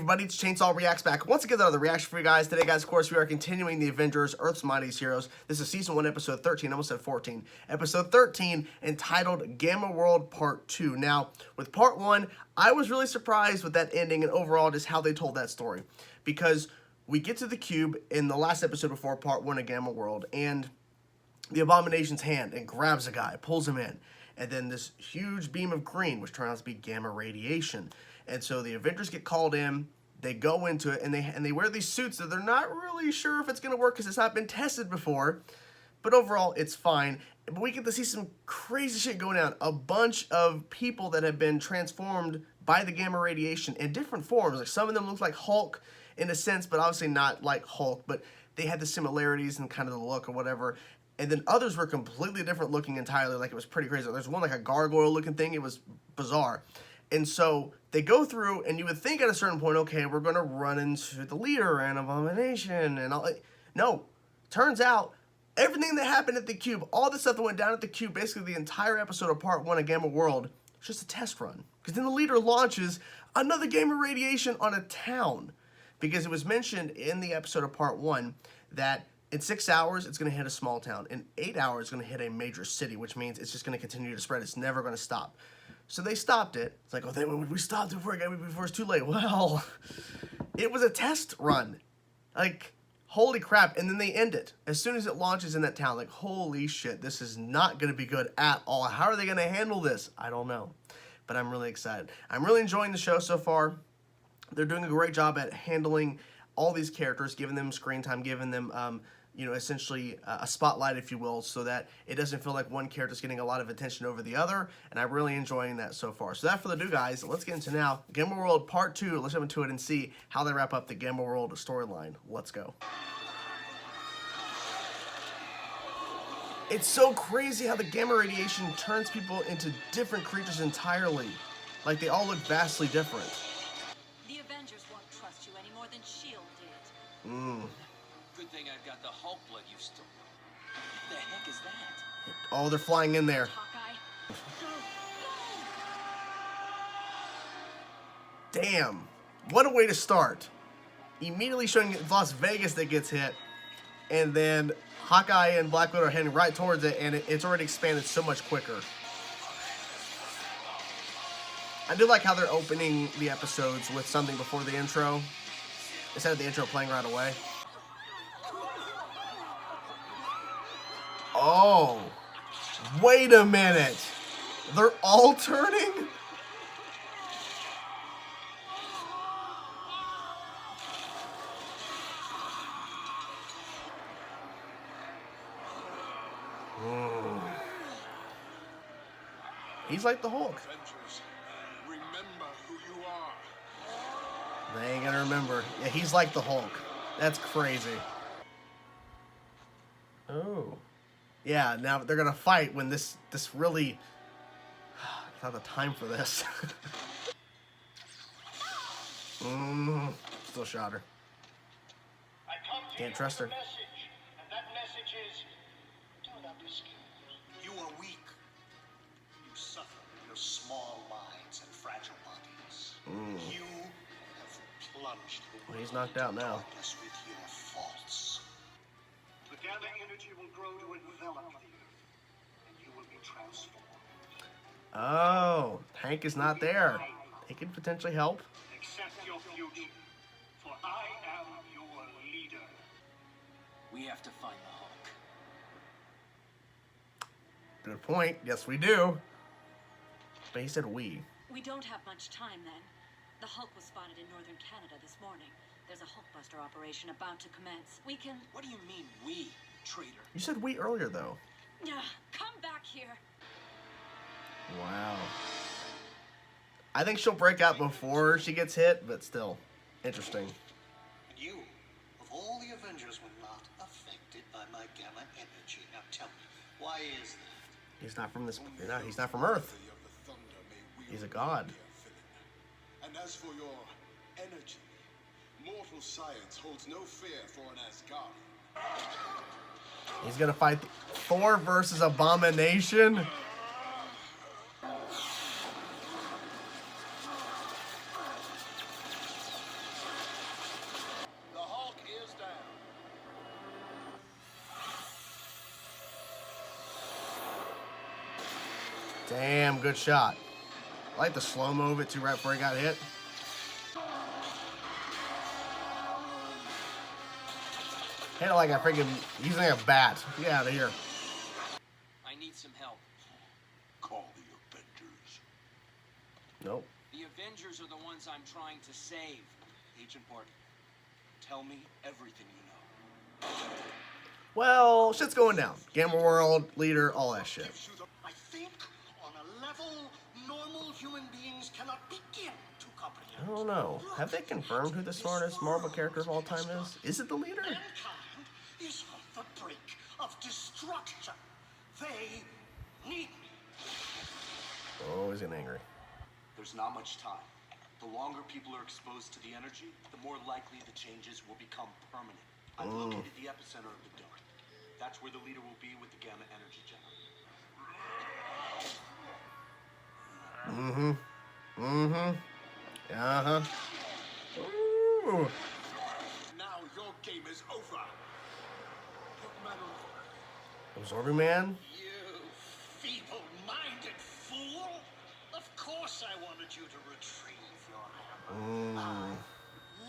everybody, it's Chainsaw Reacts back once again. Another reaction for you guys. Today, guys, of course, we are continuing the Avengers, Earth's Mightiest Heroes. This is Season 1, Episode 13. I almost said 14. Episode 13, entitled Gamma World Part 2. Now, with Part 1, I was really surprised with that ending and overall just how they told that story. Because we get to the cube in the last episode before Part 1 of Gamma World, and the Abomination's hand and grabs a guy, pulls him in. And then this huge beam of green, which turns out to be gamma radiation. And so the Avengers get called in, they go into it, and they wear these suits that they're not really sure if it's going to work because it's not been tested before. But overall, it's fine. But we get to see some crazy shit going on. A bunch of people that have been transformed by the gamma radiation in different forms. Like some of them look like Hulk in a sense, but obviously not like Hulk. But they had the similarities and kind of the look or whatever. And then others were completely different looking entirely. Like, it was pretty crazy. There's one like a gargoyle looking thing. It was bizarre. And so they go through, and you would think at a certain point, okay, we're going to run into the leader and Abomination and all. No. Turns out, everything that happened at the cube, all the stuff that went down at the cube, basically the entire episode of Part 1 of Gamma World, it's just a test run. Because then the leader launches another gamma radiation on a town. Because it was mentioned in the episode of Part 1 that in 6 hours, it's going to hit a small town. In 8 hours, it's going to hit a major city, which means it's just going to continue to spread. It's never going to stop. So they stopped it. It's like, oh, we stopped it before it's too late. Well, it was a test run. Like, holy crap. And then they end it. As soon as it launches in that town, like, holy shit, this is not going to be good at all. How are they going to handle this? I don't know. But I'm really excited. I'm really enjoying the show so far. They're doing a great job at handling all these characters, giving them screen time, giving them, you know, essentially a spotlight, if you will, so that it doesn't feel like one character's getting a lot of attention over the other, and I'm really enjoying that so far. So that for the do, guys, let's get into now Gamma World Part 2. Let's jump into it and see how they wrap up the Gamma World storyline. Let's go. It's so crazy how the gamma radiation turns people into different creatures entirely. Like, they all look vastly different. The Avengers won't trust you any more than S.H.I.E.L.D. did. Good thing I've got the Hulk blood you stole. What the heck is that? Oh, they're flying in there. Hawkeye. Damn. What a way to start. Immediately showing it's Las Vegas that gets hit. And then Hawkeye and Black Widow are heading right towards it, and it's already expanded so much quicker. I do like how they're opening the episodes with something before the intro, instead of the intro playing right away. Oh, wait a minute. They're all turning? He's like the Hulk. Avengers, remember who you are. They ain't gonna remember. Yeah, he's like the Hulk. That's crazy. Oh. Yeah, now they're gonna fight when this really... It's not the time for this. Still shot her. Can't trust her. And that message is, do not be scared. You are weak. You suffer in your small minds and fragile bodies. You have plunged the Well, he's knocked out now. darkness with your faults. The gamma energy will grow to envelop the earth, and you will be transformed. Oh, Hank is not there. He could potentially help. Accept your future, for I am your leader. We have to find the Hulk. Good point. Yes, we do. But he said we. We don't have much time then. The Hulk was spotted in northern Canada this morning. There's a Hulkbuster operation about to commence. We can... What do you mean, we, traitor? You said we earlier, though. Come back here. Wow. I think she'll break out before she gets hit, but still. Interesting. And you, of all the Avengers, were not affected by my gamma energy. Now tell me, why is that? He's not from this... He's not from Earth. He's a god. And as for your energy, mortal science holds no fear for an Asgardian. He's gonna fight Thor versus Abomination. Damn, good shot. I like the slow-mo of it too right before he got hit. Hit it like a freaking using a bat. Get out of here. I need some help. Call the Avengers. Nope. The Avengers are the ones I'm trying to save. Agent Park, tell me everything you know. Well, shit's going down. Gamma World, leader, all that shit. I think on a level normal human beings cannot begin to comprehend. I don't know. Have they confirmed who the smartest Marvel character of all time is? Is it the leader? Mankind is on the brink of destruction. They need me. Oh, he's getting angry. There's not much time. The longer people are exposed to the energy, the more likely the changes will become permanent. I've located the epicenter of the dome. That's where the leader will be with the gamma energy generator. Ooh. Now your game is over. Absorbing Man? You feeble-minded fool! Of course I wanted you to retrieve your hammer. I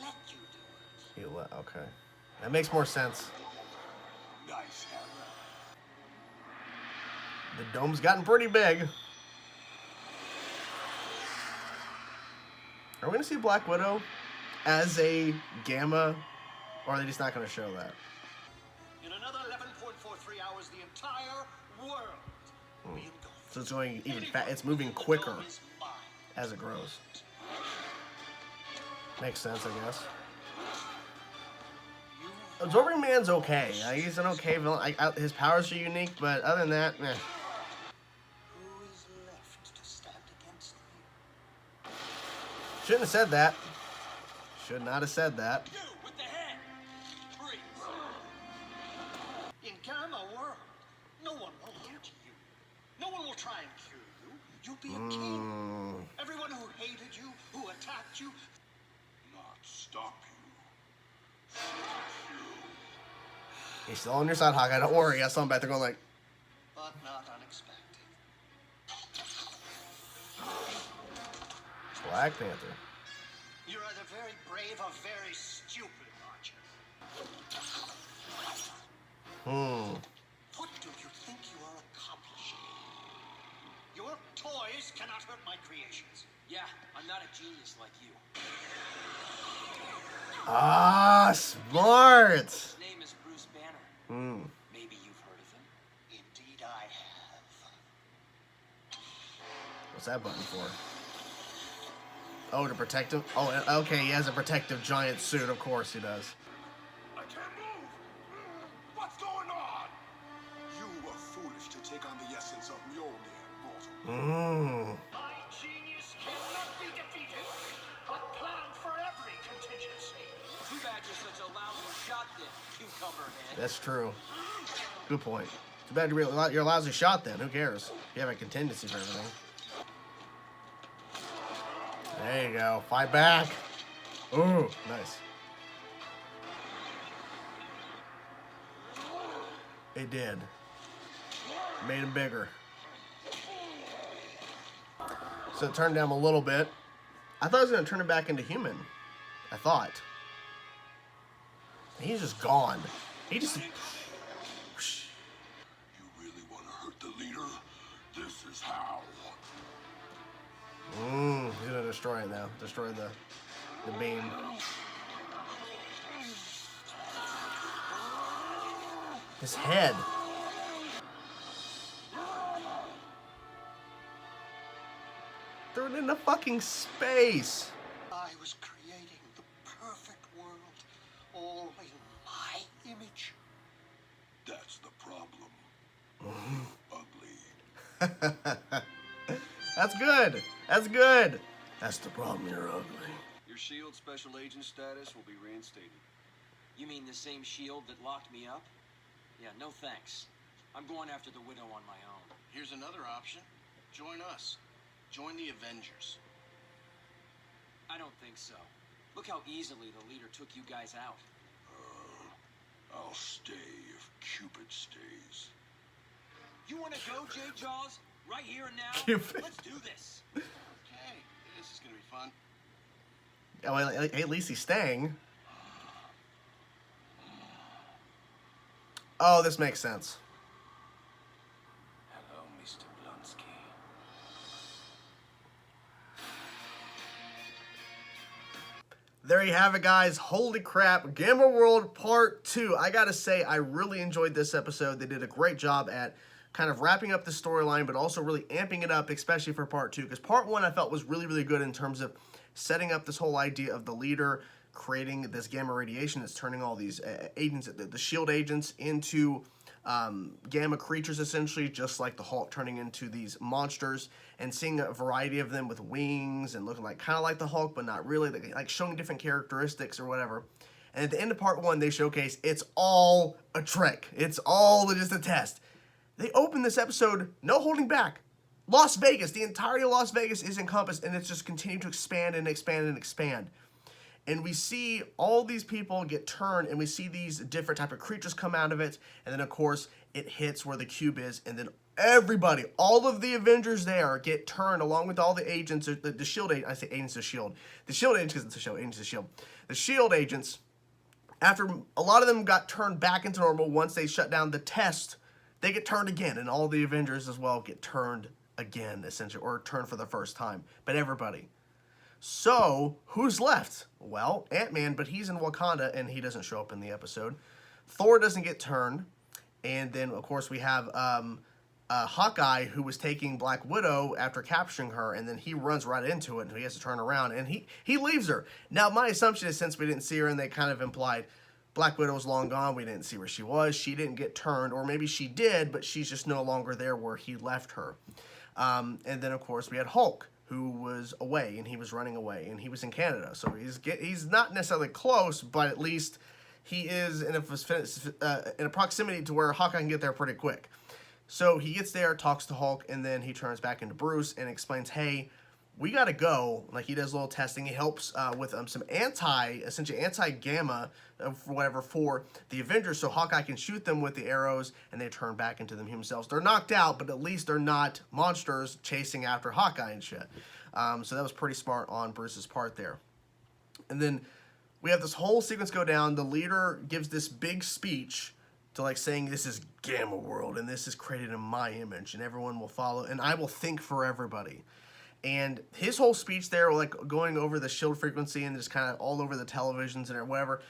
let you do it. Okay. That makes more sense. Nice hammer. The dome's gotten pretty big. Are we going to see Black Widow as a Gamma? Or are they just not going to show that? In another 11.43 hours, the entire world will be engulfed. So it's going even it's moving quicker as it grows. Makes sense, I guess. Absorbing Man's okay. He's an okay villain. His powers are unique, but other than that, meh. Who is left to stand against you? Shouldn't have said that. Should not have said that. You with the head. Freeze. In Gamma World, no one will hurt you. No one will try and kill you. You'll be a king. Everyone who hated you, who attacked you, Not stop you. He's still on your side, Hawkeye. Don't worry. I saw him back there going like, but not unexpected. Black Panther. You're either very brave or very stupid, Archer. What do you think you are accomplishing? Your toys cannot hurt my creations. Yeah, I'm not a genius like you. Ah, smart. His name is Bruce Banner. Maybe you've heard of him. Indeed, I have. What's that button for? Oh, to protect him? Oh, okay, he has a protective giant suit. Of course he does. I can't move. What's going on? You were foolish to take on the essence of Mjolnir, mortal. My genius cannot be defeated, but plan for every contingency. Too bad you're such a lousy shot then, cucumber head. That's true. Good point. Too bad you're a lousy shot then. Who cares? You have a contingency for everything. There you go. Fight back. Ooh, nice. It did. Made him bigger. So it turned him a little bit. I thought it was going to turn him back into human. I thought. He's just gone. He just... You really want to hurt the leader? This is how. He's gonna destroy it now. Destroy the beam. His head. Threw it into fucking space. I was creating the perfect world, all in my image. That's the problem. Ugly. That's good. That's good. That's the problem. You're ugly. Your SHIELD special agent status will be reinstated. You mean the same shield that locked me up? Yeah, no thanks. I'm going after the Widow on my own. Here's another option. Join us. Join the Avengers. I don't think so. Look how easily the leader took you guys out. I'll stay if Cupid stays. You want to go, J. Jaws? Right here and now. Cupid. Let's do this. Okay, this is gonna be fun. Oh, well, at least he's staying. Oh, this makes sense. Hello, Mr. Blonsky. There you have it, guys. Holy crap. Gamma World Part 2. I gotta say, I really enjoyed this episode. They did a great job at kind of wrapping up the storyline, but also really amping it up, especially for Part 2. Because Part 1 I felt was really, really good in terms of setting up this whole idea of the leader creating this gamma radiation that's turning all these agents, the shield agents, into gamma creatures, essentially, just like the Hulk turning into these monsters, and seeing a variety of them with wings and looking like kind of like the Hulk, but not really, like showing different characteristics or whatever. And at the end of Part 1, they showcase it's all a trick. It's all just a test. They open this episode, no holding back. Las Vegas, the entirety of Las Vegas is encompassed, and it's just continued to expand and expand and expand. And we see all these people get turned, and we see these different type of creatures come out of it. And then, of course, it hits where the cube is. And then everybody, all of the Avengers there get turned, along with all the agents, the shield agents. I say agents of shield. The shield agents, because it's a show, agents of shield. The shield agents, after a lot of them got turned back into normal once they shut down the test, they get turned again. And all the Avengers as well get turned again, essentially, or turned for the first time. But everybody. So, who's left? Well, Ant-Man, but he's in Wakanda, and he doesn't show up in the episode. Thor doesn't get turned. And then, of course, we have Hawkeye, who was taking Black Widow after capturing her, and then he runs right into it, and he has to turn around, and he leaves her. Now, my assumption is, since we didn't see her, and they kind of implied Black Widow was long gone, we didn't see where she was, she didn't get turned, or maybe she did, but she's just no longer there where he left her. And then, of course, we had Hulk, who was away, and he was running away, and he was in Canada, so he's not necessarily close, but at least he is in a proximity to where Hawkeye can get there pretty quick. So he gets there, talks to Hulk, and then he turns back into Bruce and explains, hey, we gotta go. Like, he does a little testing. He helps with some essentially anti-gamma, for the Avengers, so Hawkeye can shoot them with the arrows, and they turn back into them themselves. They're knocked out, but at least they're not monsters chasing after Hawkeye and shit. So that was pretty smart on Bruce's part there. And then we have this whole sequence go down. The leader gives this big speech to, like, saying this is Gamma World, and this is created in my image, and everyone will follow, and I will think for everybody. And his whole speech there, like, going over the shield frequency and just kind of all over the televisions and whatever,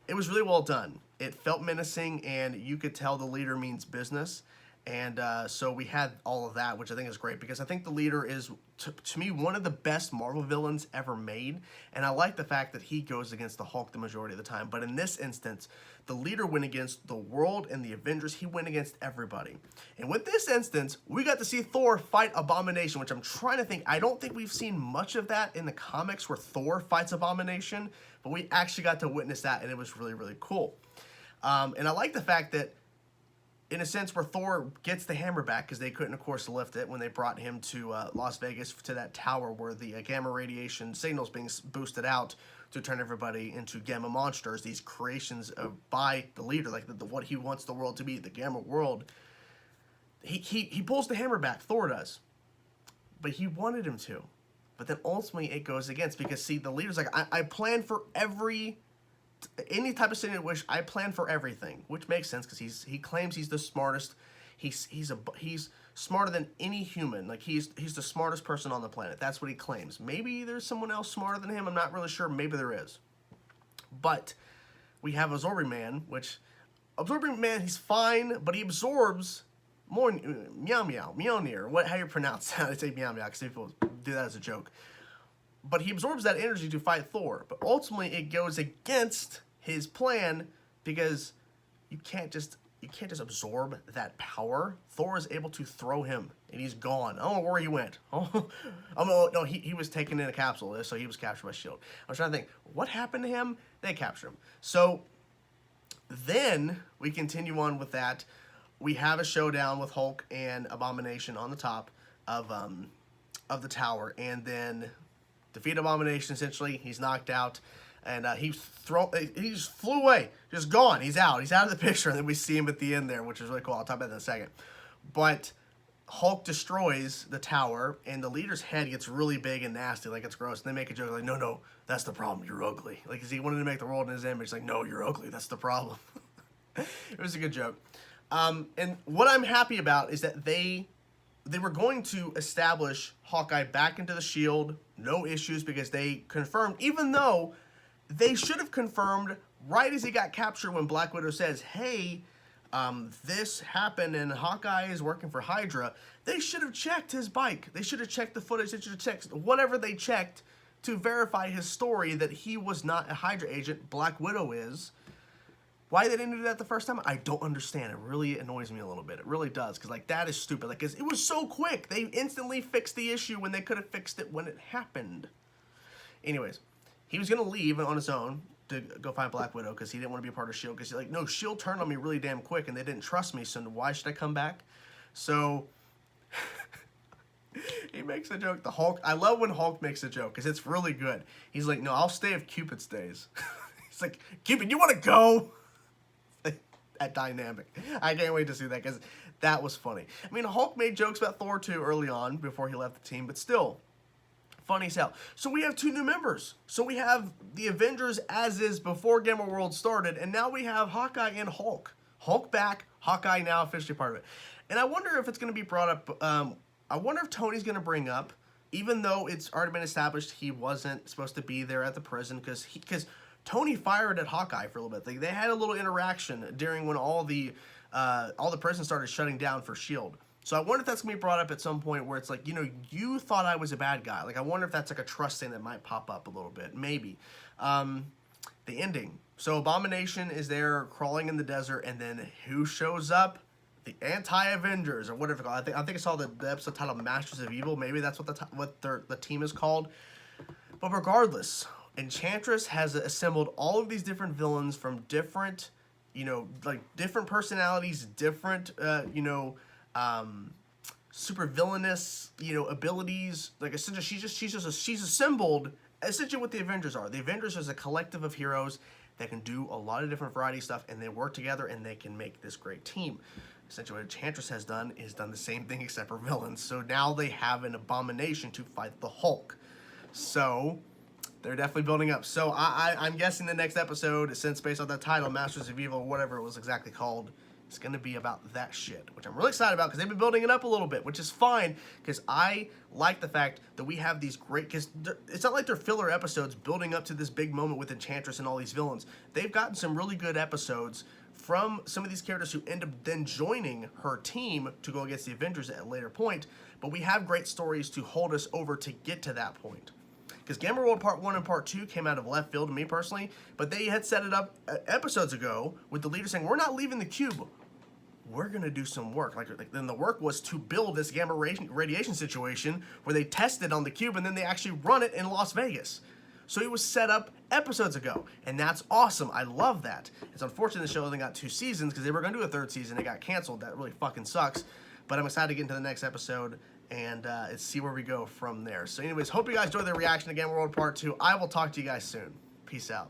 it was really well done. It felt menacing, and you could tell the leader means business. And so we had all of that, which I think is great, because I think the leader is, to me, one of the best Marvel villains ever made. And I like the fact that he goes against the Hulk the majority of the time. But in this instance, the leader went against the world and the Avengers. He went against everybody. And with this instance, we got to see Thor fight Abomination, which I'm trying to think. I don't think we've seen much of that in the comics where Thor fights Abomination. But we actually got to witness that, and it was really, really cool. And I like the fact that, in a sense, where Thor gets the hammer back, because they couldn't, of course, lift it when they brought him to Las Vegas, to that tower where the gamma radiation signals being boosted out to turn everybody into gamma monsters, these creations by the leader, like what he wants the world to be, the gamma world. He pulls the hammer back, Thor does. But he wanted him to. But then ultimately it goes against, because, see, the leader's like, I plan for any type of scenario wish, I plan for everything, which makes sense, because he claims he's the smartest. He's smarter than any human. Like, he's the smartest person on the planet. That's what he claims. Maybe there's someone else smarter than him. I'm not really sure. Maybe there is. But we have Absorbing Man, which Absorbing Man, he's fine, but he absorbs more Mjolnir. How you pronounce that? I say meow because people do that as a joke. But he absorbs that energy to fight Thor. But ultimately, it goes against his plan, because you can't just absorb that power. Thor is able to throw him, and he's gone. I don't know where he went. No, he was taken in a capsule, so he was captured by S.H.I.E.L.D. I was trying to think, what happened to him? They captured him. So then we continue on with that. We have a showdown with Hulk and Abomination on the top of the tower, and then defeat Abomination, essentially. He's knocked out, and he just flew away. Just gone. He's out. He's out of the picture, and then we see him at the end there, which is really cool. I'll talk about that in a second. But Hulk destroys the tower, and the leader's head gets really big and nasty, like it's gross. And they make a joke like, no, that's the problem. You're ugly. Like, 'cause he wanted to make the world in his image. Like, no, you're ugly. That's the problem. It was a good joke. And what I'm happy about is that they were going to establish Hawkeye back into the Shield, no issues, because they confirmed, even though they should have confirmed right as he got captured when Black Widow says, hey, this happened and Hawkeye is working for Hydra. They should have checked his bike. They should have checked the footage. They should have checked whatever they checked to verify his story that he was not a Hydra agent. Black Widow is. Why they didn't do that the first time, I don't understand. It really annoys me a little bit. It really does, because like that is stupid. Like, 'cause it was so quick. They instantly fixed the issue when they could have fixed it when it happened. Anyways, he was gonna leave on his own to go find Black Widow because he didn't want to be a part of S.H.I.E.L.D. because he's like, no, S.H.I.E.L.D. turned on me really damn quick and they didn't trust me, so why should I come back? So he makes a joke. The Hulk, I love when Hulk makes a joke because it's really good. He's like, no, I'll stay if Cupid stays. He's like, Cupid, you want to go? That dynamic. I can't wait to see that because that was funny. I mean, Hulk made jokes about Thor too early on before he left the team, but still, funny as hell. So we have 2 new members. So we have the Avengers as is before Gamma World started, and now we have Hawkeye and Hulk. Hulk back, Hawkeye now officially part of it. And I wonder if it's going to be brought up, I wonder if Tony's going to bring up, even though it's already been established he wasn't supposed to be there at the prison, because Tony fired at Hawkeye for a little bit. They had a little interaction during when all the prisons started shutting down for S.H.I.E.L.D. So I wonder if that's going to be brought up at some point where it's like, you know, you thought I was a bad guy. Like, I wonder if that's like a trust thing that might pop up a little bit. Maybe. The ending. So Abomination is there crawling in the desert, and then who shows up? The anti-Avengers, or whatever it's called. I think I saw the episode titled Masters of Evil. Maybe that's what the team is called. But regardless, Enchantress has assembled all of these different villains from different, you know, like different personalities, different, super villainous, you know, abilities. Like essentially, she's assembled essentially what the Avengers are. The Avengers is a collective of heroes that can do a lot of different variety of stuff, and they work together and they can make this great team. Essentially, what Enchantress has done is done the same thing except for villains. So now they have an Abomination to fight the Hulk. So they're definitely building up. So I'm guessing the next episode, since based on that title, Masters of Evil, whatever it was exactly called, it's going to be about that shit, which I'm really excited about because they've been building it up a little bit, which is fine because I like the fact that we have these great, because it's not like they're filler episodes building up to this big moment with Enchantress and all these villains. They've gotten some really good episodes from some of these characters who end up then joining her team to go against the Avengers at a later point, but we have great stories to hold us over to get to that point. Because Gamma World Part 1 and Part 2 came out of left field to me personally, but they had set it up episodes ago with the leader saying, we're not leaving the cube. We're going to do some work. Like then the work was to build this gamma radiation situation where they tested on the cube and then they actually run it in Las Vegas. So it was set up episodes ago, and that's awesome. I love that. It's unfortunate the show only got 2 seasons because they were going to do a 3rd season. It got canceled. That really fucking sucks. But I'm excited to get into the next episode and see where we go from there. So anyways, hope you guys enjoyed the reaction to Gamma World Part 2. I will talk to you guys soon. Peace out.